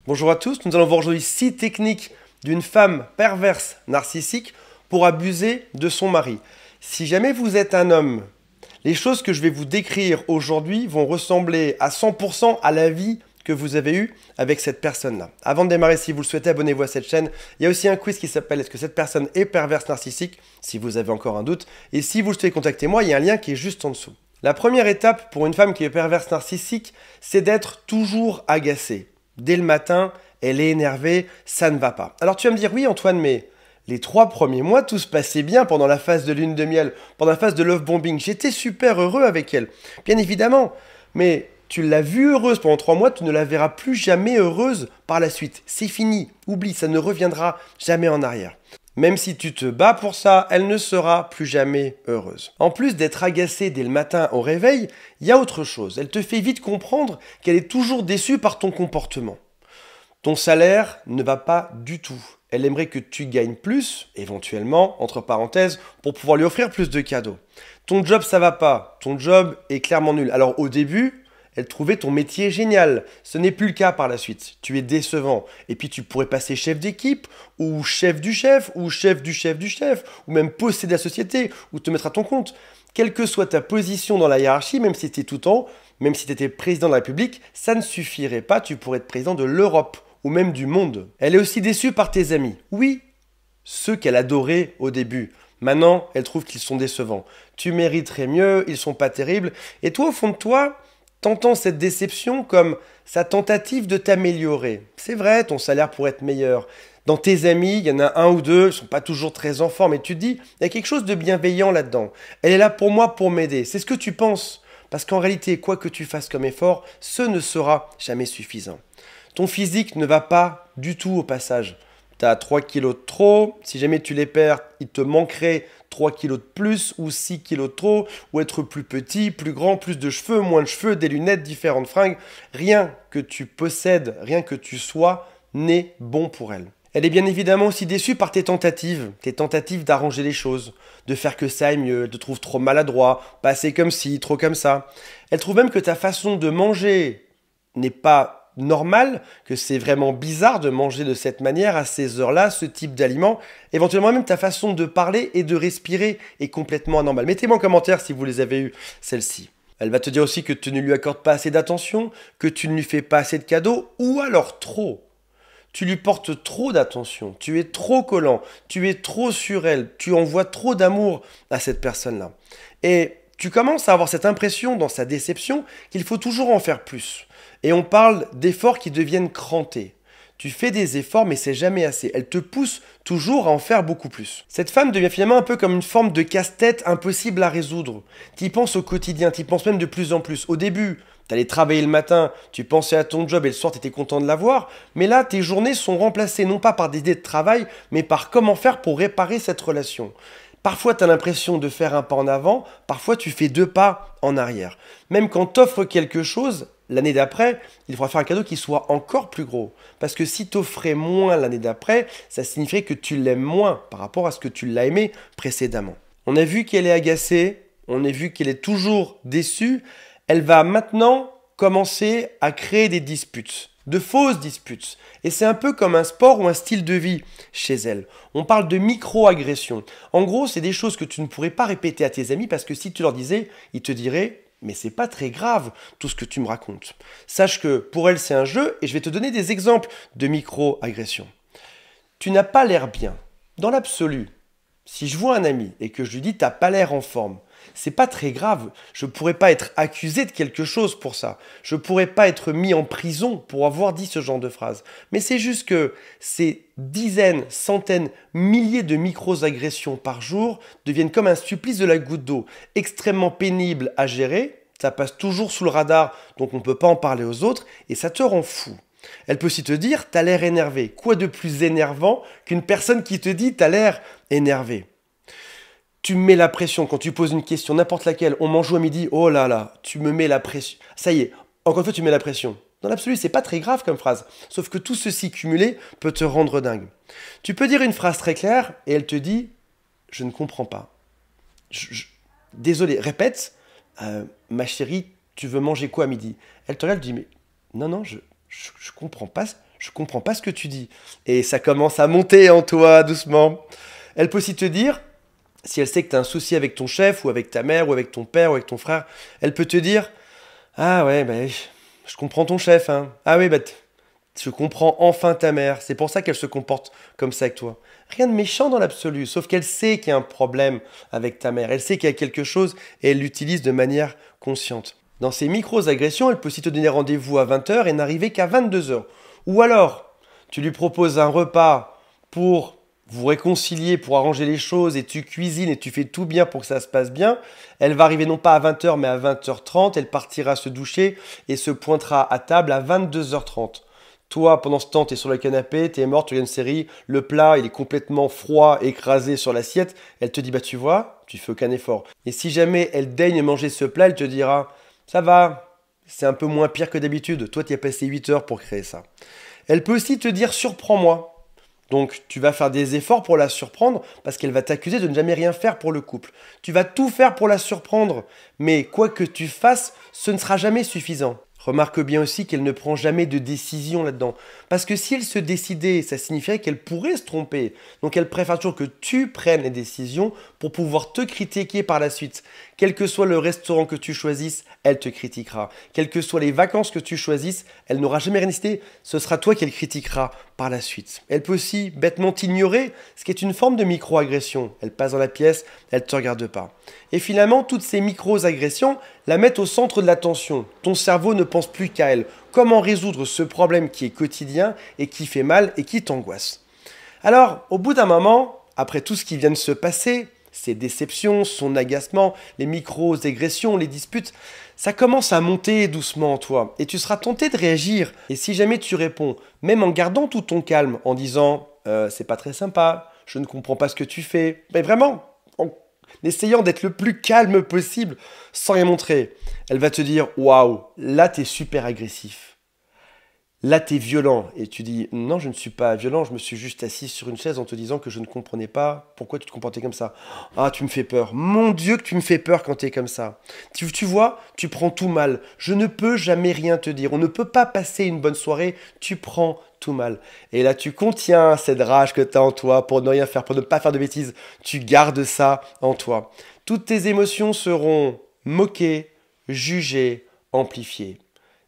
Bonjour à tous, nous allons voir aujourd'hui 6 techniques d'une femme perverse narcissique pour abuser de son mari. Si jamais vous êtes un homme, les choses que je vais vous décrire aujourd'hui vont ressembler à 100% à la vie que vous avez eue avec cette personne-là. Avant de démarrer, si vous le souhaitez, abonnez-vous à cette chaîne. Il y a aussi un quiz qui s'appelle Est-ce que cette personne est perverse narcissique? Si vous avez encore un doute. Et si vous le souhaitez, contactez-moi, il y a un lien qui est juste en dessous. La première étape pour une femme qui est perverse narcissique, c'est d'être toujours agacée. Dès le matin, elle est énervée, ça ne va pas. Alors tu vas me dire, oui Antoine, mais les 3 premiers mois, tout se passait bien pendant la phase de lune de miel, pendant la phase de love bombing. J'étais super heureux avec elle. Bien évidemment, mais tu l'as vue heureuse pendant 3 mois, tu ne la verras plus jamais heureuse par la suite. C'est fini, oublie, ça ne reviendra jamais en arrière. Même si tu te bats pour ça, elle ne sera plus jamais heureuse. En plus d'être agacée dès le matin au réveil, il y a autre chose. Elle te fait vite comprendre qu'elle est toujours déçue par ton comportement. Ton salaire ne va pas du tout. Elle aimerait que tu gagnes plus, éventuellement, entre parenthèses, pour pouvoir lui offrir plus de cadeaux. Ton job, ça va pas. Ton job est clairement nul. Alors au début, elle trouvait ton métier génial. Ce n'est plus le cas par la suite. Tu es décevant. Et puis tu pourrais passer chef d'équipe, ou chef du chef, ou chef du chef du chef, ou même posséder la société, ou te mettre à ton compte. Quelle que soit ta position dans la hiérarchie, même si tu es tout en haut, même si tu étais président de la République, ça ne suffirait pas. Tu pourrais être président de l'Europe, ou même du monde. Elle est aussi déçue par tes amis. Oui, ceux qu'elle adorait au début. Maintenant, elle trouve qu'ils sont décevants. Tu mériterais mieux, ils sont pas terribles. Et toi, au fond de toi, t'entends cette déception comme sa tentative de t'améliorer. C'est vrai, ton salaire pourrait être meilleur. Dans tes amis, il y en a un ou deux, ils ne sont pas toujours très en forme. Et tu te dis, il y a quelque chose de bienveillant là-dedans. Elle est là pour moi, pour m'aider. C'est ce que tu penses. Parce qu'en réalité, quoi que tu fasses comme effort, ce ne sera jamais suffisant. Ton physique ne va pas du tout au passage. Tu as 3 kilos de trop, si jamais tu les perds, il te manquerait 3 kilos de plus ou 6 kilos de trop, ou être plus petit, plus grand, plus de cheveux, moins de cheveux, des lunettes, différentes fringues. Rien que tu possèdes, rien que tu sois, n'est bon pour elle. Elle est bien évidemment aussi déçue par tes tentatives d'arranger les choses, de faire que ça aille mieux, elle te trouve trop maladroit, pas assez comme ci, trop comme ça. Elle trouve même que ta façon de manger n'est pas normal, que c'est vraiment bizarre de manger de cette manière, à ces heures-là, ce type d'aliment. Éventuellement même ta façon de parler et de respirer est complètement anormale. Mettez-moi en commentaire si vous les avez eues, celles-ci. Elle va te dire aussi que tu ne lui accordes pas assez d'attention, que tu ne lui fais pas assez de cadeaux, ou alors trop. Tu lui portes trop d'attention, tu es trop collant, tu es trop sur elle, tu envoies trop d'amour à cette personne-là. Et tu commences à avoir cette impression dans sa déception qu'il faut toujours en faire plus. Et on parle d'efforts qui deviennent crantés. Tu fais des efforts mais c'est jamais assez. Elle te pousse toujours à en faire beaucoup plus. Cette femme devient finalement un peu comme une forme de casse-tête impossible à résoudre. Tu y penses au quotidien, tu y penses même de plus en plus. Au début, tu allais travailler le matin, tu pensais à ton job et le soir tu étais content de l'avoir. Mais là, tes journées sont remplacées non pas par des idées de travail, mais par comment faire pour réparer cette relation. Parfois, tu as l'impression de faire un pas en avant, parfois tu fais 2 pas en arrière. Même quand tu offres quelque chose, l'année d'après, il faudra faire un cadeau qui soit encore plus gros. Parce que si tu offrais moins l'année d'après, ça signifierait que tu l'aimes moins par rapport à ce que tu l'as aimé précédemment. On a vu qu'elle est agacée, on a vu qu'elle est toujours déçue. Elle va maintenant commencer à créer des disputes, de fausses disputes. Et c'est un peu comme un sport ou un style de vie chez elle. On parle de micro-agressions. En gros, c'est des choses que tu ne pourrais pas répéter à tes amis parce que si tu leur disais, ils te diraient « mais c'est pas très grave tout ce que tu me racontes ». Sache que pour elle, c'est un jeu et je vais te donner des exemples de micro-agressions. Tu n'as pas l'air bien. Dans l'absolu, si je vois un ami et que je lui dis « t'as pas l'air en forme », c'est pas très grave, je pourrais pas être accusé de quelque chose pour ça. Je pourrais pas être mis en prison pour avoir dit ce genre de phrase. Mais c'est juste que ces dizaines, centaines, milliers de micro-agressions par jour deviennent comme un supplice de la goutte d'eau, extrêmement pénible à gérer, ça passe toujours sous le radar, donc on ne peut pas en parler aux autres, et ça te rend fou. Elle peut aussi te dire, t'as l'air énervé. Quoi de plus énervant qu'une personne qui te dit, t'as l'air énervé? Tu me mets la pression quand tu poses une question, n'importe laquelle, on mange à midi, oh là là, tu me mets la pression. Ça y est, encore une fois, tu mets la pression. Dans l'absolu, c'est pas très grave comme phrase, sauf que tout ceci cumulé peut te rendre dingue. Tu peux dire une phrase très claire et elle te dit, je ne comprends pas. Désolé, répète, ma chérie, tu veux manger quoi à midi? Elle te regarde et te dit, mais non, non, je comprends pas, Je comprends pas ce que tu dis. Et ça commence à monter en toi doucement. Elle peut aussi te dire, si elle sait que tu as un souci avec ton chef ou avec ta mère ou avec ton père ou avec ton frère, elle peut te dire, ah ouais, bah, je comprends ton chef, hein. Ah oui, bah, je comprends enfin ta mère. C'est pour ça qu'elle se comporte comme ça avec toi. Rien de méchant dans l'absolu, sauf qu'elle sait qu'il y a un problème avec ta mère. Elle sait qu'il y a quelque chose et elle l'utilise de manière consciente. Dans ces micro-agressions, elle peut aussi te donner rendez-vous à 20 h et n'arriver qu'à 22 h. Ou alors, tu lui proposes un repas pour vous réconcilier, pour arranger les choses, et tu cuisines et tu fais tout bien pour que ça se passe bien. Elle va arriver non pas à 20 h, mais à 20 h 30. Elle partira se doucher et se pointera à table à 22 h 30. Toi, pendant ce temps, tu es sur le canapé, tu es mort, tu regardes une série, le plat, il est complètement froid, écrasé sur l'assiette. Elle te dit, bah tu vois, tu fais aucun effort. Et si jamais elle daigne manger ce plat, elle te dira, ça va, c'est un peu moins pire que d'habitude. Toi, tu as passé 8 heures pour créer ça. Elle peut aussi te dire, surprends-moi. Donc, tu vas faire des efforts pour la surprendre parce qu'elle va t'accuser de ne jamais rien faire pour le couple. Tu vas tout faire pour la surprendre, mais quoi que tu fasses, ce ne sera jamais suffisant. Remarque bien aussi qu'elle ne prend jamais de décision là-dedans. Parce que si elle se décidait, ça signifierait qu'elle pourrait se tromper. Donc elle préfère toujours que tu prennes les décisions pour pouvoir te critiquer par la suite. Quel que soit le restaurant que tu choisisses, elle te critiquera. Quelles que soient les vacances que tu choisisses, elle n'aura jamais rien décidé. Ce sera toi qu'elle critiquera par la suite. Elle peut aussi bêtement t'ignorer, ce qui est une forme de micro-agression. Elle passe dans la pièce, elle ne te regarde pas. Et finalement, toutes ces micro-agressions la mettent au centre de l'attention. Ton cerveau ne pense plus qu'à elle. Comment résoudre ce problème qui est quotidien et qui fait mal et qui t'angoisse? Alors, au bout d'un moment, après tout ce qui vient de se passer, ses déceptions, son agacement, les micro-agressions, les disputes, ça commence à monter doucement en toi et tu seras tenté de réagir. Et si jamais tu réponds, même en gardant tout ton calme, en disant c'est pas très sympa, je ne comprends pas ce que tu fais, mais vraiment, en essayant d'être le plus calme possible, sans rien montrer, elle va te dire waouh, là t'es super agressif. Là, tu es violent et tu dis non, je ne suis pas violent, je me suis juste assis sur une chaise en te disant que je ne comprenais pas pourquoi tu te comportais comme ça. Ah, tu me fais peur. Mon Dieu, que tu me fais peur quand tu es comme ça. Tu vois, tu prends tout mal. Je ne peux jamais rien te dire. On ne peut pas passer une bonne soirée. Tu prends tout mal. Et là, tu contiens cette rage que tu as en toi pour ne rien faire, pour ne pas faire de bêtises. Tu gardes ça en toi. Toutes tes émotions seront moquées, jugées, amplifiées.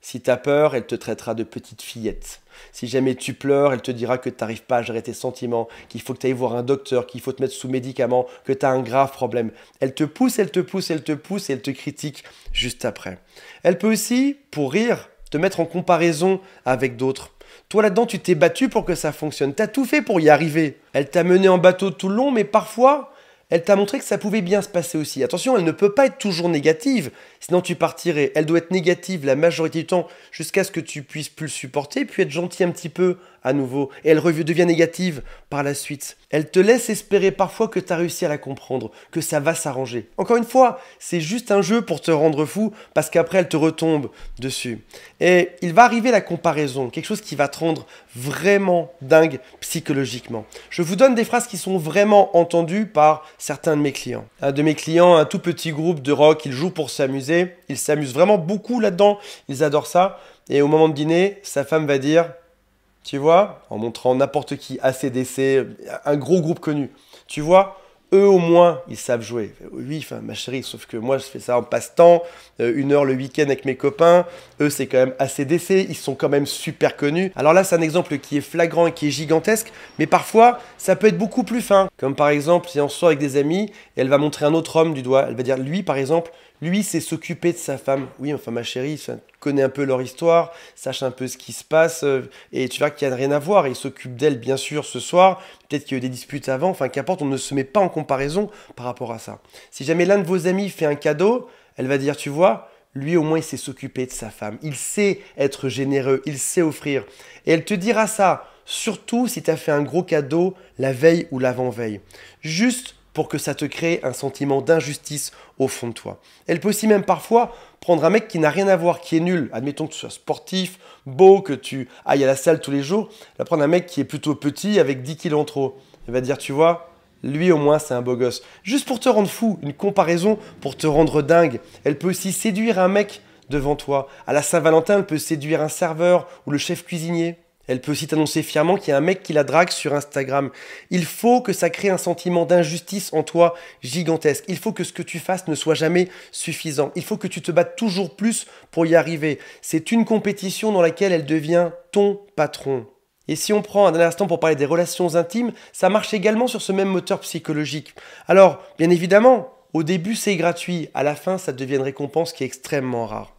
Si tu as peur, elle te traitera de petite fillette. Si jamais tu pleures, elle te dira que tu n'arrives pas à gérer tes sentiments, qu'il faut que tu ailles voir un docteur, qu'il faut te mettre sous médicaments, que tu as un grave problème. Elle te pousse, elle te pousse, elle te pousse et elle te critique juste après. Elle peut aussi, pour rire, te mettre en comparaison avec d'autres. Toi là-dedans, tu t'es battu pour que ça fonctionne. Tu as tout fait pour y arriver. Elle t'a mené en bateau tout le long, mais parfois, elle t'a montré que ça pouvait bien se passer aussi. Attention, elle ne peut pas être toujours négative, sinon tu partirais. Elle doit être négative la majorité du temps jusqu'à ce que tu puisses plus le supporter, puis être gentil un petit peu à nouveau. Et elle devient négative par la suite. Elle te laisse espérer parfois que tu as réussi à la comprendre, que ça va s'arranger. Encore une fois, c'est juste un jeu pour te rendre fou, parce qu'après elle te retombe dessus. Et il va arriver la comparaison, quelque chose qui va te rendre vraiment dingue psychologiquement. Je vous donne des phrases qui sont vraiment entendues par certains de mes clients. Un de mes clients, un tout petit groupe de rock, ils jouent pour s'amuser. Ils s'amusent vraiment beaucoup là-dedans. Ils adorent ça. Et au moment de dîner, sa femme va dire, tu vois, en montrant n'importe qui, AC/DC, un gros groupe connu. Tu vois, eux au moins, ils savent jouer. Oui, enfin, ma chérie, sauf que moi, je fais ça en passe-temps, 1 heure le week-end avec mes copains. Eux, c'est quand même AC/DC, ils sont quand même super connus. Alors là, c'est un exemple qui est flagrant et qui est gigantesque, mais parfois, ça peut être beaucoup plus fin. Comme par exemple, si on sort avec des amis, et elle va montrer un autre homme du doigt. Elle va dire, lui, par exemple, lui, c'est s'occuper de sa femme. Oui, enfin, ma chérie, connaît un peu leur histoire, sache un peu ce qui se passe, et tu verras qu'il n'y a rien à voir. Il s'occupe d'elle, bien sûr, ce soir. Peut-être qu'il y a eu des disputes avant. Enfin, qu'importe, on ne se met pas en comparaison par rapport à ça. Si jamais l'un de vos amis fait un cadeau, elle va dire, tu vois, lui, au moins, il sait s'occuper de sa femme. Il sait être généreux, il sait offrir. Et elle te dira ça, surtout si tu as fait un gros cadeau la veille ou l'avant-veille. Juste pour que ça te crée un sentiment d'injustice au fond de toi. Elle peut aussi même parfois prendre un mec qui n'a rien à voir, qui est nul. Admettons que tu sois sportif, beau, que tu ailles à la salle tous les jours. Elle va prendre un mec qui est plutôt petit avec 10 kilos en trop. Elle va dire, tu vois, lui au moins c'est un beau gosse. Juste pour te rendre fou, une comparaison pour te rendre dingue. Elle peut aussi séduire un mec devant toi. À la Saint-Valentin, elle peut séduire un serveur ou le chef cuisinier. Elle peut aussi t'annoncer fièrement qu'il y a un mec qui la drague sur Instagram. Il faut que ça crée un sentiment d'injustice en toi gigantesque. Il faut que ce que tu fasses ne soit jamais suffisant. Il faut que tu te battes toujours plus pour y arriver. C'est une compétition dans laquelle elle devient ton patron. Et si on prend un dernier instant pour parler des relations intimes, ça marche également sur ce même moteur psychologique. Alors, bien évidemment, au début c'est gratuit, à la fin ça devient une récompense qui est extrêmement rare.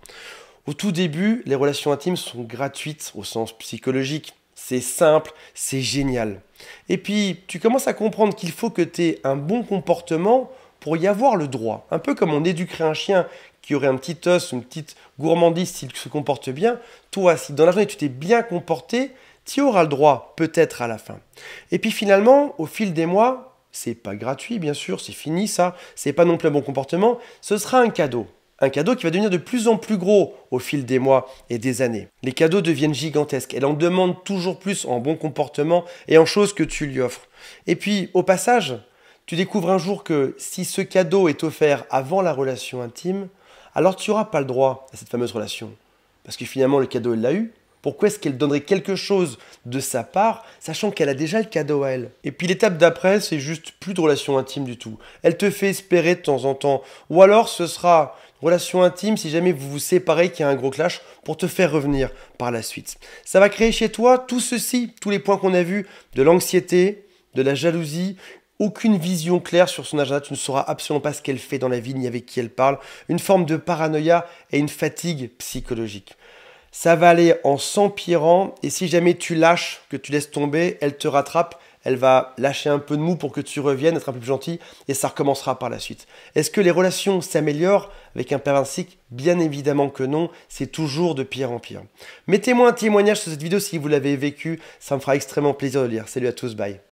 Au tout début, les relations intimes sont gratuites au sens psychologique. C'est simple, c'est génial. Et puis, tu commences à comprendre qu'il faut que tu aies un bon comportement pour y avoir le droit. Un peu comme on éduquerait un chien qui aurait un petit os, une petite gourmandise s'il se comporte bien. Toi, si dans la journée tu t'es bien comporté, tu auras le droit peut-être à la fin. Et puis finalement, au fil des mois, c'est pas gratuit bien sûr, c'est fini ça, c'est pas non plus un bon comportement, ce sera un cadeau. Un cadeau qui va devenir de plus en plus gros au fil des mois et des années. Les cadeaux deviennent gigantesques. Elle en demande toujours plus en bon comportement et en choses que tu lui offres. Et puis, au passage, tu découvres un jour que si ce cadeau est offert avant la relation intime, alors tu n'auras pas le droit à cette fameuse relation. Parce que finalement, le cadeau, elle l'a eu. Pourquoi est-ce qu'elle donnerait quelque chose de sa part, sachant qu'elle a déjà le cadeau à elle? Et puis l'étape d'après, c'est juste plus de relation intime du tout. Elle te fait espérer de temps en temps. Ou alors ce sera une relation intime si jamais vous vous séparez, qu'il y a un gros clash, pour te faire revenir par la suite. Ça va créer chez toi tout ceci, tous les points qu'on a vus, de l'anxiété, de la jalousie, aucune vision claire sur son agenda, tu ne sauras absolument pas ce qu'elle fait dans la vie ni avec qui elle parle, une forme de paranoïa et une fatigue psychologique. Ça va aller en s'empirant et si jamais tu lâches, que tu laisses tomber, elle te rattrape, elle va lâcher un peu de mou pour que tu reviennes, être un peu plus gentil et ça recommencera par la suite. Est-ce que les relations s'améliorent avec un pervers narcissique? Bien évidemment que non, c'est toujours de pire en pire. Mettez-moi un témoignage sur cette vidéo si vous l'avez vécu, ça me fera extrêmement plaisir de lire. Salut à tous, bye.